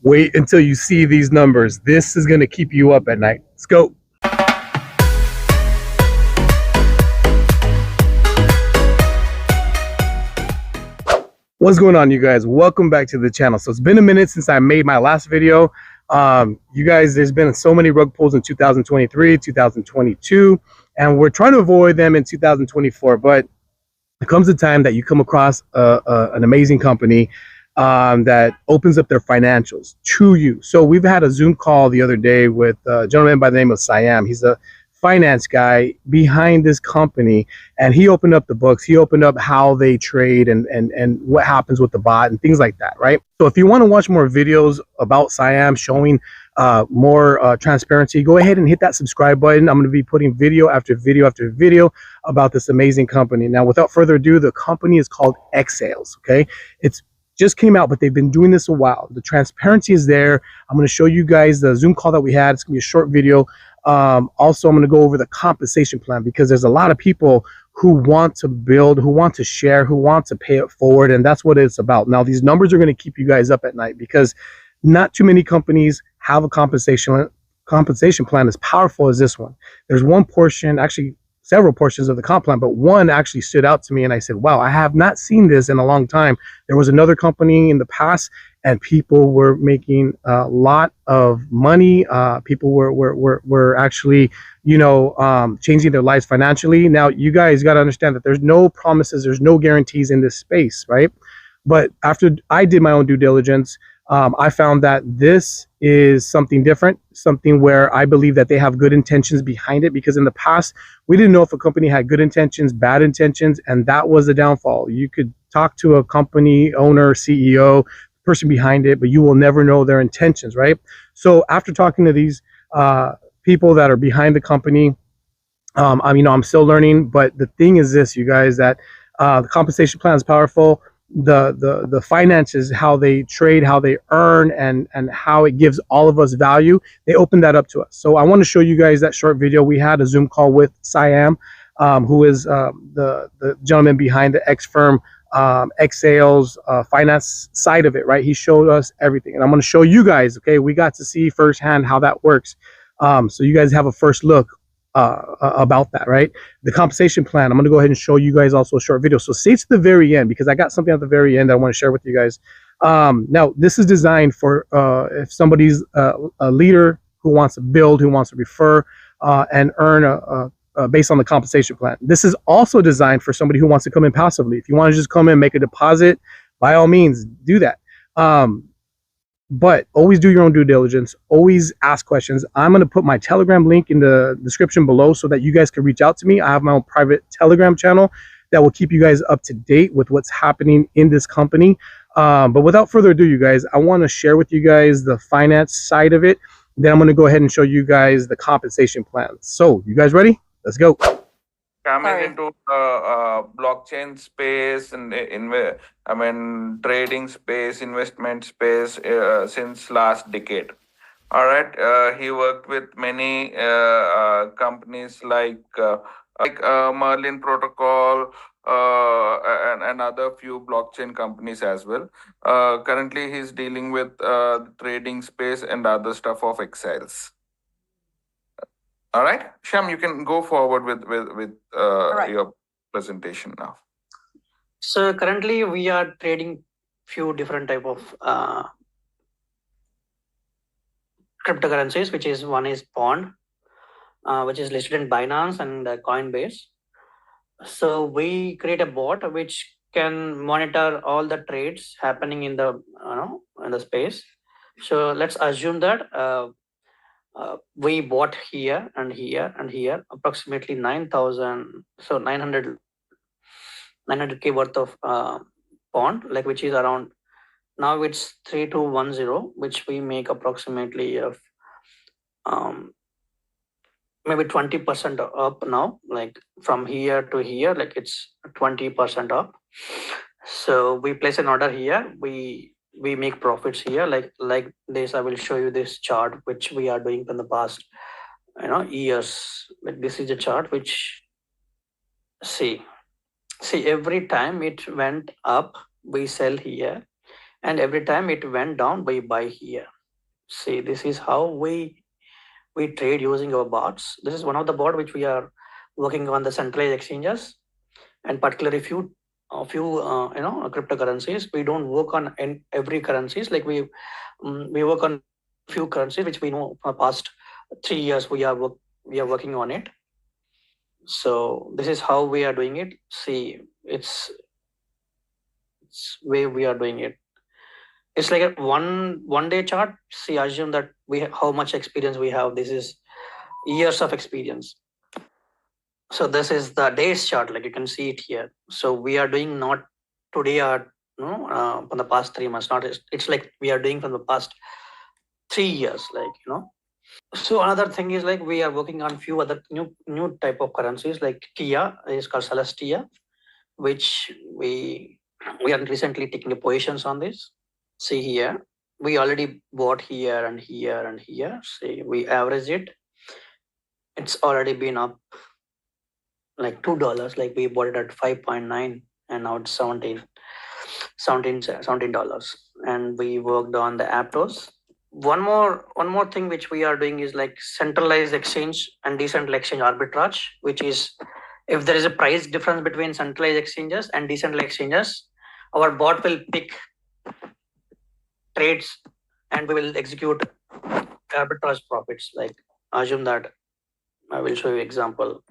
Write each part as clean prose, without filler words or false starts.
Wait until you see these numbers. This is going to keep you up at night. Let's go. What's going on, you guys? Welcome back to the channel. So it's been a minute since I made my last video. You guys, there's been so many rug pulls in 2023, 2022, and we're trying to avoid them in 2024. But it comes a time that you come across an amazing company that opens up their financials to you. So we've had a Zoom call the other day with a gentleman by the name of Syam. He's a finance guy behind this company, and he opened up the books. He opened up how they trade and what happens with the bot and things like that, right? So if you want to watch more videos about Syam showing more transparency, go ahead and hit that subscribe button. I'm going to be putting video after video after video about this amazing company. Now, without further ado, the company is called XAILES. Okay, it's just came out, but they've been doing this a while. The transparency is there. I'm going to show you guys the Zoom call that we had. It's going to be a short video. Also, I'm going to go over the compensation plan, because there's a lot of people who want to build, who want to share, who want to pay it forward, and that's what it's about. Now, these numbers are going to keep you guys up at night, because not too many companies have a compensation plan as powerful as this one. There's one portion, actually several portions of the comp plan, but one actually stood out to me, and I said, wow, I have not seen this in a long time. There was another company in the past, and people were making a lot of money. People were actually, changing their lives financially. Now, you guys got to understand that there's no promises, there's no guarantees in this space, right? But after I did my own due diligence, I found that this is something different, something where I believe that they have good intentions behind it, because in the past, we didn't know if a company had good intentions, bad intentions, and that was the downfall. You could talk to a company owner, CEO, person behind it, but you will never know their intentions, right? So after talking to these people that are behind the company, I'm still learning, but the thing is this, you guys, that the compensation plan is powerful. The finances, how they trade, how they earn, and how it gives all of us value, they open that up to us. So I want to show you guys that short video. We had a Zoom call with Syam, who is the gentleman behind the XFERME XAILES finance side of it, right? He showed us everything, and I'm going to show you guys. Okay, we got to see firsthand how that works, so you guys have a first look about that, right? The compensation plan, I'm going to go ahead and show you guys also a short video, so stay to the very end, because I got something at the very end I want to share with you guys. Now, this is designed for if somebody's a leader who wants to build, who wants to refer and earn based on the compensation plan. This is also designed for somebody who wants to come in passively. If you want to just come in, make a deposit, by all means, do that. But always do your own due diligence. Always ask questions. I'm going to put my Telegram link in the description below so that you guys can reach out to me. I have my own private Telegram channel that will keep you guys up to date with what's happening in this company. But without further ado, you guys, I want to share with you guys the finance side of it. Then I'm going to go ahead and show you guys the compensation plan. So, you guys ready? Let's go. Coming into blockchain space and trading space, investment space since last decade. All right, he worked with many companies like Merlin Protocol and other few blockchain companies as well. Currently, he's dealing with trading space and other stuff of XAILES. All right, Syam, you can go forward with your presentation now. So currently we are trading few different type of cryptocurrencies, which is one is bond, which is listed in Binance and Coinbase. So we create a bot which can monitor all the trades happening in the in the space. So let's assume that we bought here and here and here approximately 9,000, so 900k worth of bond, like which is around, now it's 3210, which we make approximately of maybe 20% up now, like from here to here, like it's 20% up. So we place an order here, we make profits here, like this. I will show you this chart which we are doing from the past years. Like this is a chart which see every time it went up, we sell here, and every time it went down, we buy here. See, this is how we trade using our bots. This is one of the bot which we are working on the centralized exchanges, and particularly few cryptocurrencies. We don't work on every currencies. Like we work on few currencies which we know for past 3 years we are working on it. So this is how we are doing it. See, it's way we are doing it. It's like a one day chart. See, assume that how much experience we have. This is years of experience. So this is the days chart, like you can see it here. So we are doing not today or from the past 3 months. Not it's like we are doing from the past 3 years, like. So another thing is like we are working on few other new type of currencies, like Kia is called Celestia, which we are recently taking positions on this. See here, we already bought here and here and here. See, we average it. It's already been up like $2. Like we bought it at 5.9 and now it's $17. And we worked on the Aptos. One more thing which we are doing is like centralized exchange and decentralized exchange arbitrage, which is if there is a price difference between centralized exchanges and decentralized exchanges, our bot will pick trades and we will execute arbitrage profits. Like assume that I will show you example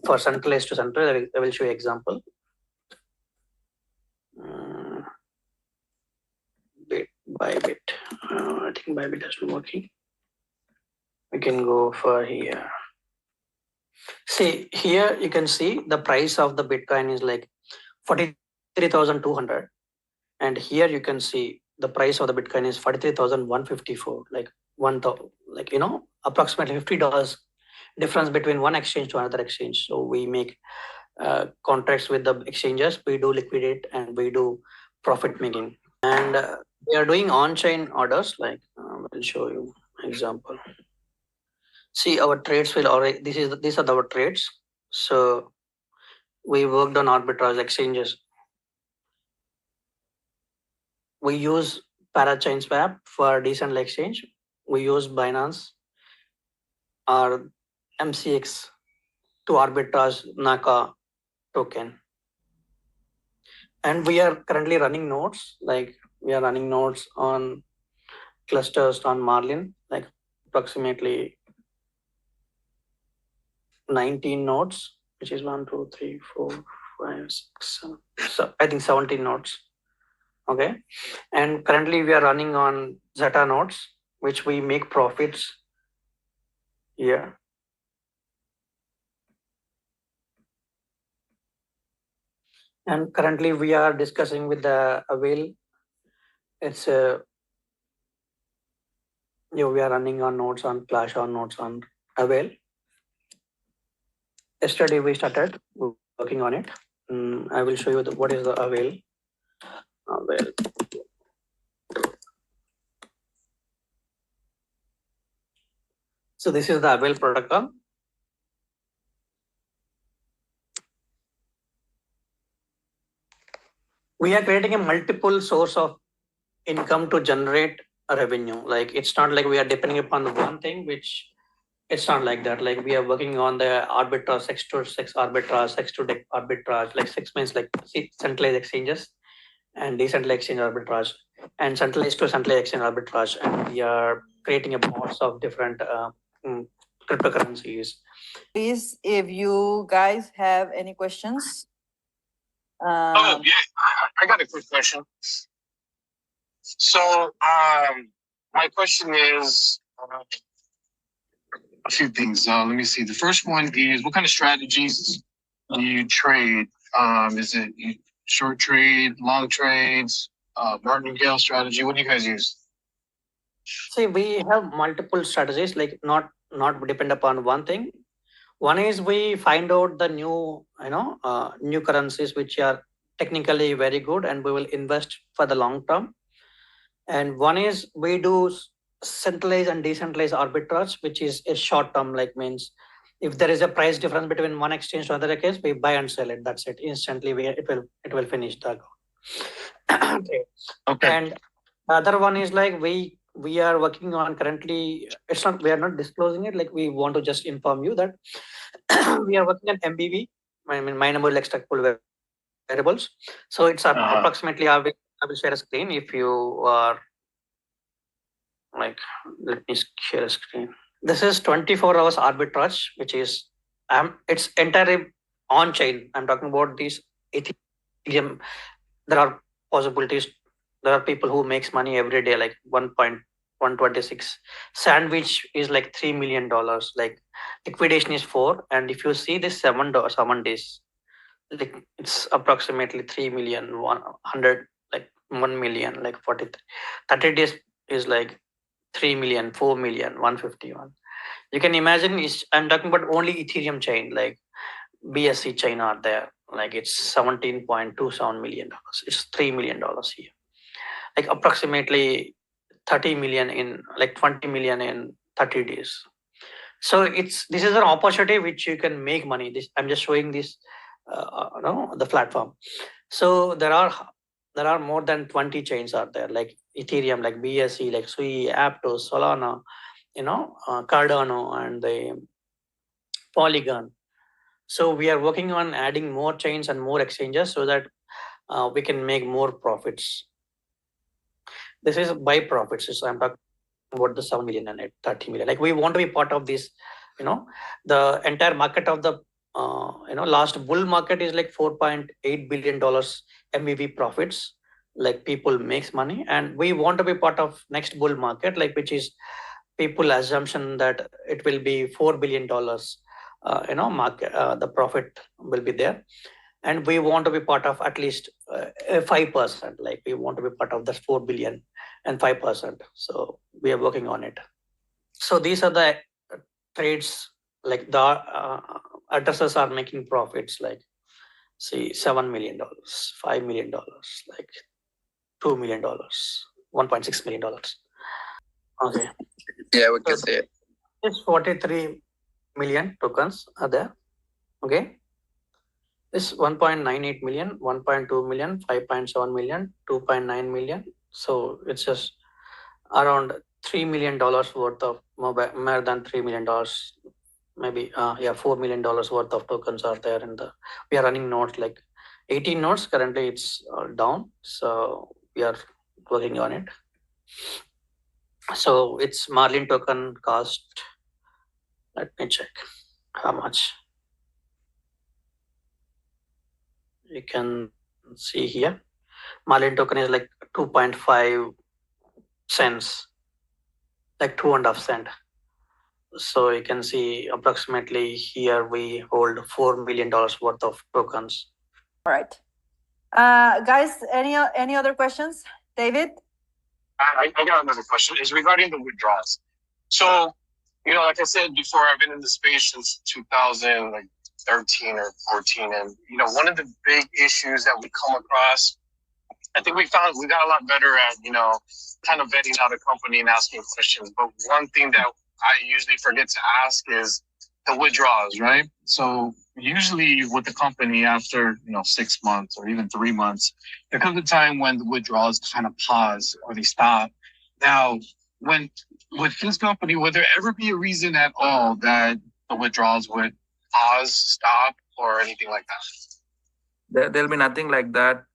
for centralized to centralized. I will show you example. Bit by bit. I think Bybit has been working. We can go for here. See here, you can see the price of the Bitcoin is like 43,200, and here you can see the price of the Bitcoin is 43,154. Like approximately $50 difference between one exchange to another exchange. So we make contracts with the exchanges. We do liquidate and we do profit making, and we are doing on-chain orders. Like I'll show you example. See, our trades will already. These are our trades. So we worked on arbitrage exchanges. We use parachain swap for decentralized exchange. We use Binance or MCX to arbitrage Naka token. And we are currently running nodes. Like we are running nodes on clusters on Marlin, like approximately 19 nodes, which is 1, 2, 3, 4, 5, 6, 7. So I think 17 nodes. Okay. And currently we are running on Zeta nodes, which we make profits here. And currently we are discussing with the XAILES. It's we are running on nodes on Clash or nodes on XAILES. Yesterday we started working on it. I will show you what is the XAILES. So this is the XAILES protocol. We are creating a multiple source of income to generate a revenue. Like it's not like we are depending upon the one thing, which it's not like that. Like we are working on the arbitrage, 6 to 6 arbitrage, 6 to deck arbitrage. Like 6 means like centralized exchanges and decentralized exchange arbitrage, and centralized to centralized exchange arbitrage. And we are creating a bots of different cryptocurrencies. Please, if you guys have any questions. Yeah, I got a quick question. So, my question is a few things. Let me see. The first one is, what kind of strategies do you trade? Is it short trade, long trades, martingale strategy? What do you guys use? See, we have multiple strategies, like not depend upon one thing. One is we find out the new, new currencies which are technically very good, and we will invest for the long term. And one is we do centralized and decentralized arbitrage, which is a short term. Like means if there is a price difference between one exchange to another exchange, we buy and sell it. That's it. Instantly, it will finish the account. Okay. Okay. And the other one is like we are working on currently. It's not, we are not disclosing it. Like, we want to just inform you that we are working on MBV. I mean, mineable extractable variables. So it's approximately, I will share a screen if you are like, let me share a screen. This is 24 hours arbitrage, which is it's entirely on chain. I'm talking about these Ethereum. There are possibilities. There are people who makes money every day, like 1.126. Sandwich is like $3 million. Like, liquidation is 4, and if you see this 7 days, like, it's approximately 3 million 100, like 1 million, like 43. 30 days is like 3 million 4 million 151. You can imagine, I'm talking about only Ethereum chain. Like, BSC chain are there, like it's $17.27 million. It's $3 million here, like approximately 30 million in, like 20 million in 30 days. So this is an opportunity which you can make money. This, I'm just showing this, the platform. So there are more than 20 chains out there, like Ethereum, like BSC, like Sui, Aptos, Solana, Cardano, and the Polygon. So we are working on adding more chains and more exchanges so that we can make more profits. This is by profits. So I'm talking about the 7 million and 30 million. Like, we want to be part of this. The entire market of the last bull market is like $4.8 billion MVV profits. Like, people makes money, and we want to be part of next bull market, like, which is people assumption that it will be $4 billion. Market, the profit will be there, and we want to be part of at least 5%. Like, we want to be part of that 4 billion and 5%. So we are working on it. So these are the trades, like the addresses are making profits, like, see, $7 million, $5 million, like $2 million, $1.6 million. Okay. Yeah, we can see it. It's 43 million tokens are there. Okay. This 1.98 million, 1.2 million, 5.7 million, 2.9 million. So it's just around $3 million worth of more than $3 million, maybe $4 million worth of tokens are there. And we are running nodes, like 18 nodes currently. It's down, so we are working on it. So it's Marlin token cost. Let me check how much. You can see here, Marlin token is like 2.5 cents, like 2.5 cents. So you can see approximately here we hold $4 million worth of tokens. All right. Guys, any other questions? David? I got another question. It's regarding the withdrawals. So, like I said before, I've been in the space since 2013 or 14. And, one of the big issues that we come across, I think we got a lot better at, kind of vetting out a company and asking questions. But one thing that I usually forget to ask is the withdrawals, right? So usually with the company, after 6 months or even 3 months, there comes a time when the withdrawals kind of pause or they stop. Now, with this company, would there ever be a reason at all that the withdrawals would pause, stop, or anything like that? There'll be nothing like that,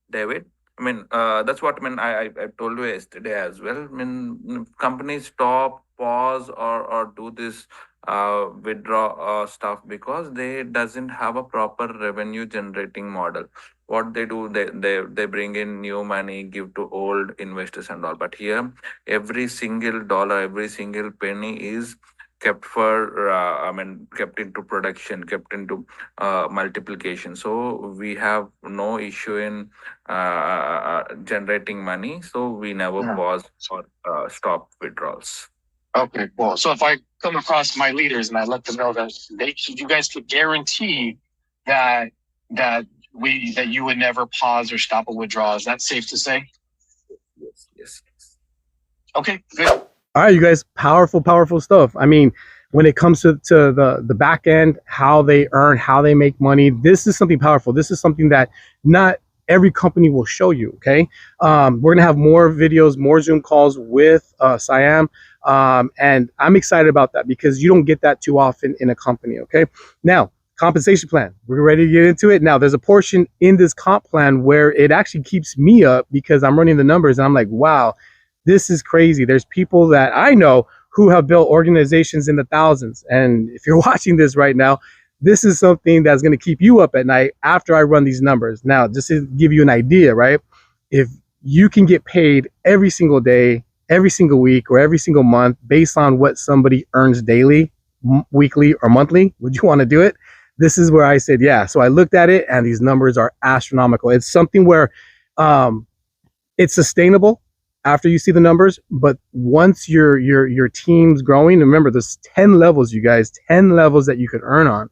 David. I mean, that's what I told you yesterday as well. I mean, companies stop, pause, or do this withdraw stuff because they doesn't have a proper revenue generating model. What they do, they bring in new money, give to old investors and all. But here, every single dollar, every single penny is kept for kept into production, kept into multiplication. So we have no issue in generating money, so we never pause or stop withdrawals. Okay, cool. So if I come across my leaders and I let them know that you guys could guarantee that you would never pause or stop a withdrawal, is that safe to say? Yes. Okay, good. All right, you guys, powerful stuff. I mean, when it comes to the back end, how they earn, how they make money, this is something powerful. This is something that not every company will show you. Okay. We're gonna have more videos, more Zoom calls with Syam, and I'm excited about that because you don't get that too often in a company. Okay. Now, compensation plan. We're ready to get into it. Now, there's a portion in this comp plan where it actually keeps me up because I'm running the numbers and I'm like, wow, this is crazy. There's people that I know who have built organizations in the thousands. And if you're watching this right now, this is something that's going to keep you up at night after I run these numbers. Now, just to give you an idea, right? If you can get paid every single day, every single week, or every single month based on what somebody earns daily, weekly, or monthly, would you want to do it? This is where I said, yeah. So I looked at it and these numbers are astronomical. It's something where it's sustainable after you see the numbers, but once your team's growing, remember there's 10 levels, you guys, 10 levels that you could earn on.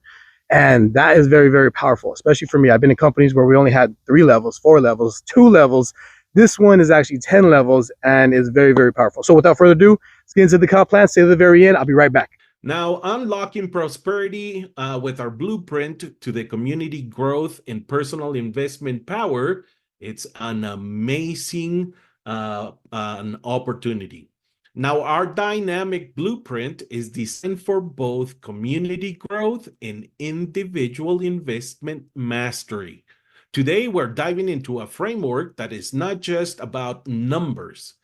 And that is very, very powerful, especially for me. I've been in companies where we only had 3 levels, 4 levels, 2 levels. This one is actually 10 levels and is very, very powerful. So without further ado, let's get into the comp plan. Stay to the very end. I'll be right back. Now, unlocking prosperity with our blueprint to the community growth and personal investment power, it's an amazing an opportunity. Now, our dynamic blueprint is designed for both community growth and individual investment mastery. Today, we're diving into a framework that is not just about numbers.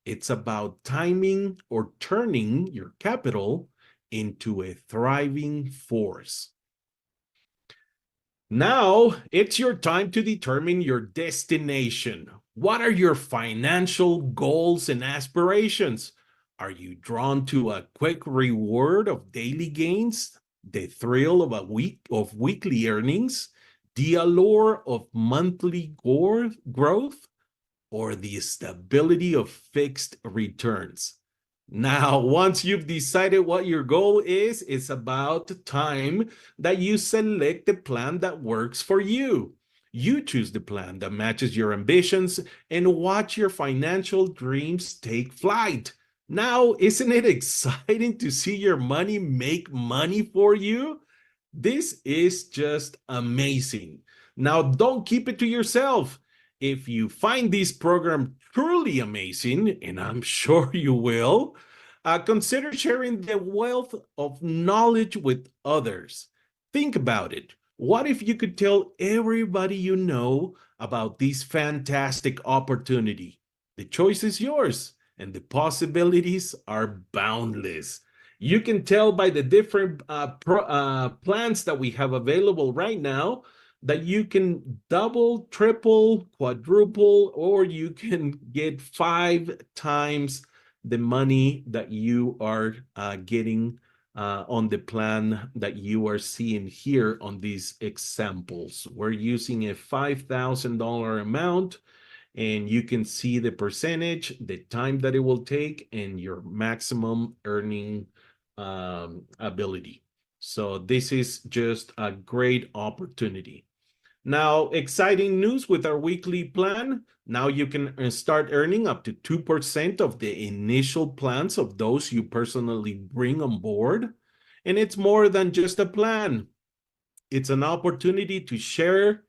It's about timing or turning your capital into a thriving force. Now, it's your time to determine your destination. What are your financial goals and aspirations? Are you drawn to a quick reward of daily gains, the thrill of weekly earnings, the allure of monthly growth, or the stability of fixed returns? Now, once you've decided what your goal is, it's about time that you select the plan that works for you. You choose the plan that matches your ambitions and watch your financial dreams take flight. Now, isn't it exciting to see your money make money for you? This is just amazing. Now, don't keep it to yourself. If you find this program truly amazing, and I'm sure you will, consider sharing the wealth of knowledge with others. Think about it. What if you could tell everybody you know about this fantastic opportunity? The choice is yours, and the possibilities are boundless. You can tell by the different plans that we have available right now that you can double, triple, quadruple, or you can get 5 times the money that you are getting on the plan that you are seeing here on these examples. We're using a $5,000 amount, and you can see the percentage, the time that it will take, and your maximum earning ability. So this is just a great opportunity. Now, exciting news with our weekly plan. Now you can start earning up to 2% of the initial plans of those you personally bring on board. And it's more than just a plan. It's an opportunity to share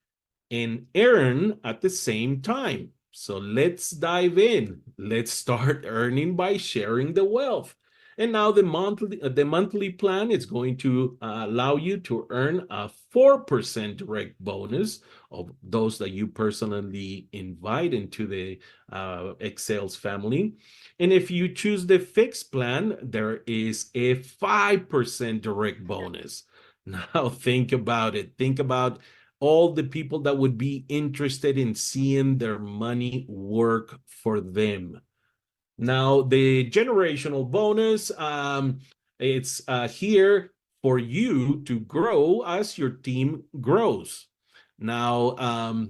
and earn at the same time. So let's dive in. Let's start earning by sharing the wealth. And now the monthly plan is going to allow you to earn a 4% direct bonus of those that you personally invite into the XAILES family. And if you choose the fixed plan, there is a 5% direct bonus. Now think about it. Think about all the people that would be interested in seeing their money work for them. Now, the generational bonus, it's here for you to grow as your team grows. Now,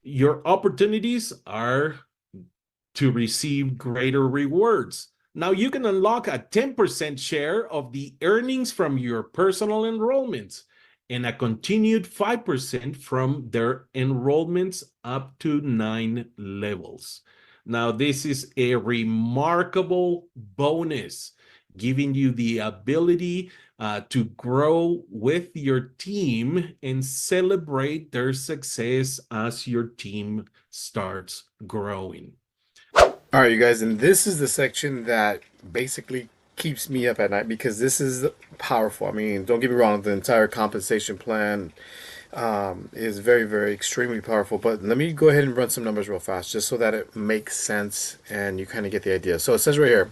your opportunities are to receive greater rewards. Now, you can unlock a 10% share of the earnings from your personal enrollments and a continued 5% from their enrollments up to 9 levels. Now, this is a remarkable bonus. giving you the ability to grow with your team and celebrate their success as your team starts growing. All right, you guys, and this is the section that basically keeps me up at night because this is powerful. I mean, don't get me wrong, the entire compensation plan is very, very extremely powerful. But let me go ahead and run some numbers real fast just so that it makes sense and you kind of get the idea. So it says right here,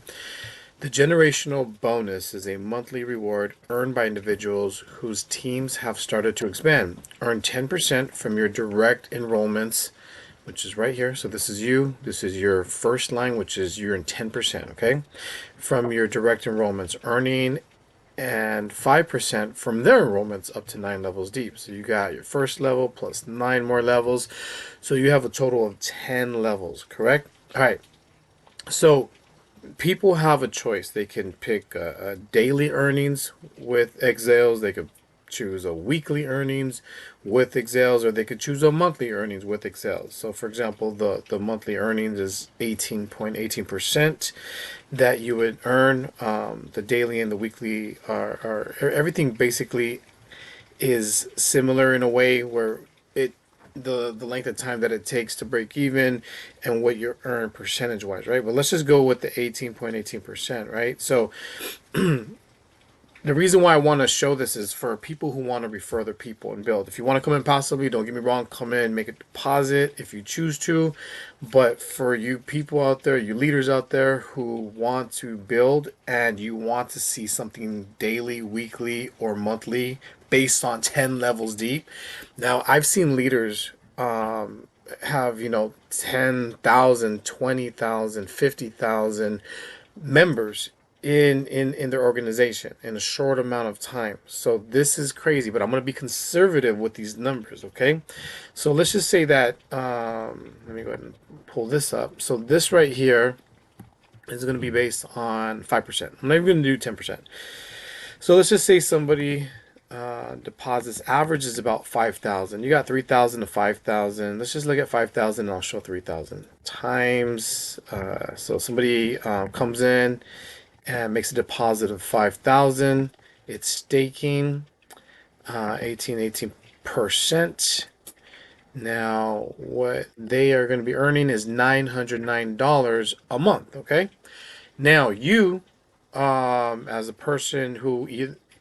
the generational bonus is a monthly reward earned by individuals whose teams have started to expand. Earn 10% from your direct enrollments, which is right here. So this is you. This is your first line, which is you're in 10%, okay? From your direct enrollments, earning and 5% from their enrollments up to 9 levels deep. So you got your first level plus 9 more levels. So you have a total of 10 levels, correct? All right. So people have a choice. They can pick a daily earnings with XAILES. They could choose a weekly earnings with XAILES, or they could choose a monthly earnings with XAILES. So for example, the monthly earnings is 18.18% that you would earn. The daily and the weekly are everything basically is similar in a way where the length of time that it takes to break even and what you earn percentage wise, right? But let's just go with the 18.18%, right? So the reason why I want to show this is for people who want to refer their people and build. If you want to come in passively, don't get me wrong, come in, make a deposit if you choose to. But for you people out there, you leaders out there who want to build and you want to see something daily, weekly, or monthly based on 10 levels deep. Now, I've seen leaders have, 10,000, 20,000, 50,000 members in their organization in a short amount of time. So this is crazy, but I'm going to be conservative with these numbers, okay? So let's just say that, let me go ahead and pull this up. So this right here is going to be based on 5%. I'm not even going to do 10%. So let's just say somebody deposits average is about 5,000. You got 3,000 to 5,000. Let's just look at 5,000 and I'll show 3,000 times. So somebody comes in and makes a deposit of 5,000. It's staking 18%. Now what they are going to be earning is $909 a month. Okay. Now you as a person who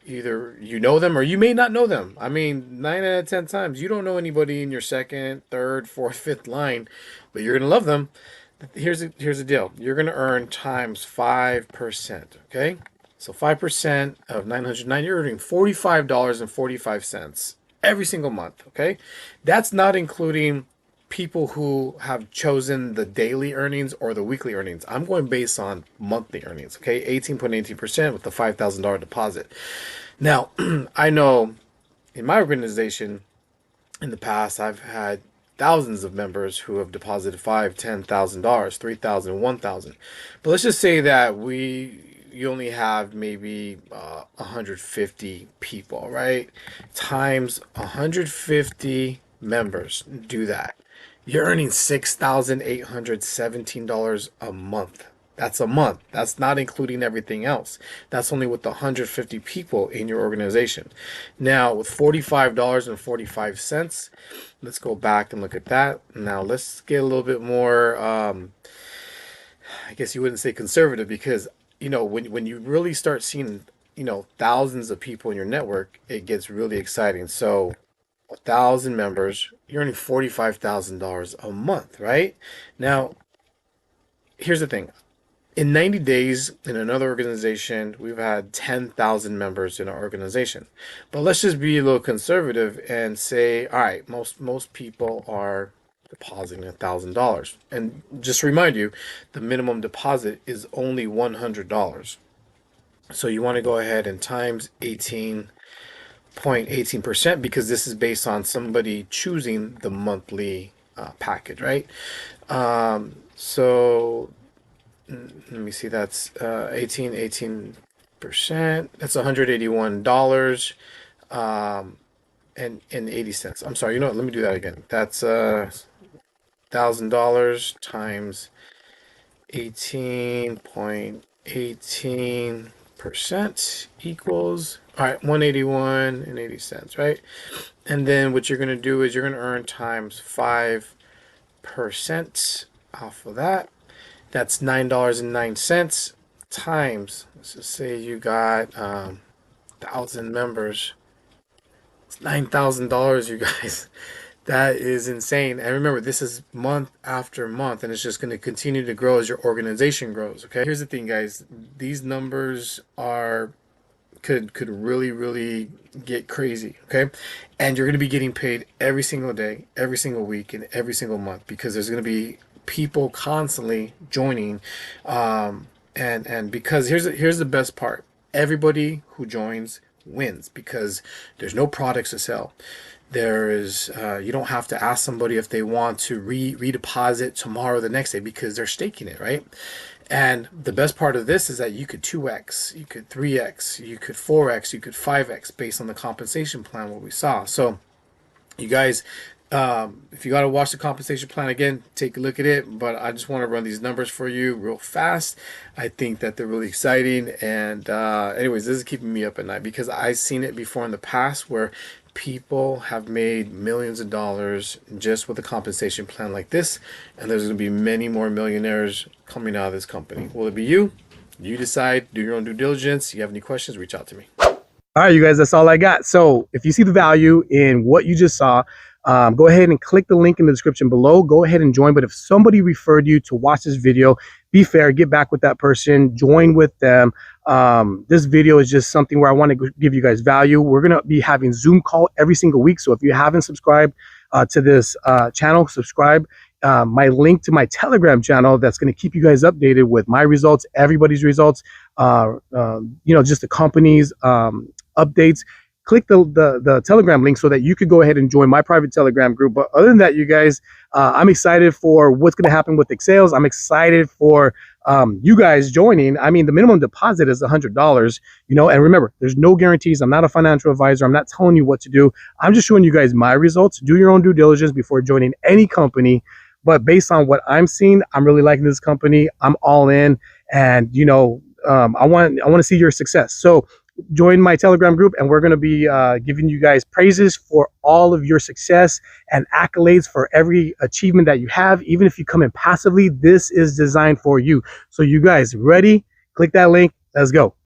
either you know them or you may not know them. I mean, 9 out of 10 times you don't know anybody in your second, third, fourth, fifth line, but you're gonna love them. Here's the deal. You're gonna earn times 5%. Okay, so 5% of 909, you're earning $45.45 every single month. Okay, that's not including people who have chosen the daily earnings or the weekly earnings. I'm going based on monthly earnings, okay? 18.18% with the $5,000 deposit. Now, I know in my organization in the past, I've had thousands of members who have deposited $5,000, $10,000, $3,000, $1,000. But let's just say that you only have maybe 150 people, right? Times 150 members. Do that. You're earning $6,817 a month. That's a month. That's not including everything else. That's only with the 150 people in your organization. Now, with $45.45, let's go back and look at that. Now, let's get a little bit more, I guess you wouldn't say conservative, because, when you really start seeing, thousands of people in your network, it gets really exciting. So 1,000 members, you're earning $45,000 a month, right? Now, here's the thing. In 90 days, in another organization, we've had 10,000 members in our organization. But let's just be a little conservative and say, all right, most people are depositing $1,000. And just remind you, the minimum deposit is only $100. So you want to go ahead and times 18% because this is based on somebody choosing the monthly package, right? So let me see, that's 18%. That's $181 and 80 cents. I'm sorry, let me do that again. That's $1,000 times 18.18%. 5% equals, all right, 181 and 80 cents, right? And then what you're going to do is you're going to earn times 5% off of that. That's $9.09 times, let's just say you got 1,000 members. It's $9,000, you guys. That is insane. And remember, this is month after month, and it's just going to continue to grow as your organization grows. Okay. Here's the thing, guys. These numbers are could really get crazy. Okay. And you're going to be getting paid every single day, every single week, and every single month, because there's going to be people constantly joining. And because here's the best part. Everybody who joins wins, because there's no products to sell. There is you don't have to ask somebody if they want to redeposit tomorrow or the next day, because they're staking it, right? And the best part of this is that you could 2x, you could 3x, you could 4x, you could 5x based on the compensation plan, what we saw. So you guys, if you got to watch the compensation plan again, take a look at it. But I just want to run these numbers for you real fast. I think that they're really exciting. And anyways, this is keeping me up at night, because I've seen it before in the past where people have made millions of dollars just with a compensation plan like this. And there's going to be many more millionaires coming out of this company. Will it be you? You decide, do your own due diligence. If you have any questions, reach out to me. All right, you guys, that's all I got. So if you see the value in what you just saw, go ahead and click the link in the description below. Go ahead and join. But if somebody referred you to watch this video, be fair, get back with that person, join with them. This video is just something where I want to give you guys value. We're going to be having Zoom call every single week. So if you haven't subscribed to this channel, subscribe. My link to my Telegram channel that's going to keep you guys updated with my results, everybody's results, just the company's updates. Click the Telegram link so that you could go ahead and join my private Telegram group. But other than that, you guys, I'm excited for what's going to happen with XAILES. I'm excited for you guys joining. I mean, the minimum deposit is $100, and remember, there's no guarantees. I'm not a financial advisor. I'm not telling you what to do. I'm just showing you guys my results. Do your own due diligence before joining any company. But based on what I'm seeing, I'm really liking this company. I'm all in, and I want to see your success. So join my Telegram group, and we're going to be giving you guys praises for all of your success and accolades for every achievement that you have. Even if you come in passively, this is designed for you. So you guys ready? Click that link. Let's go.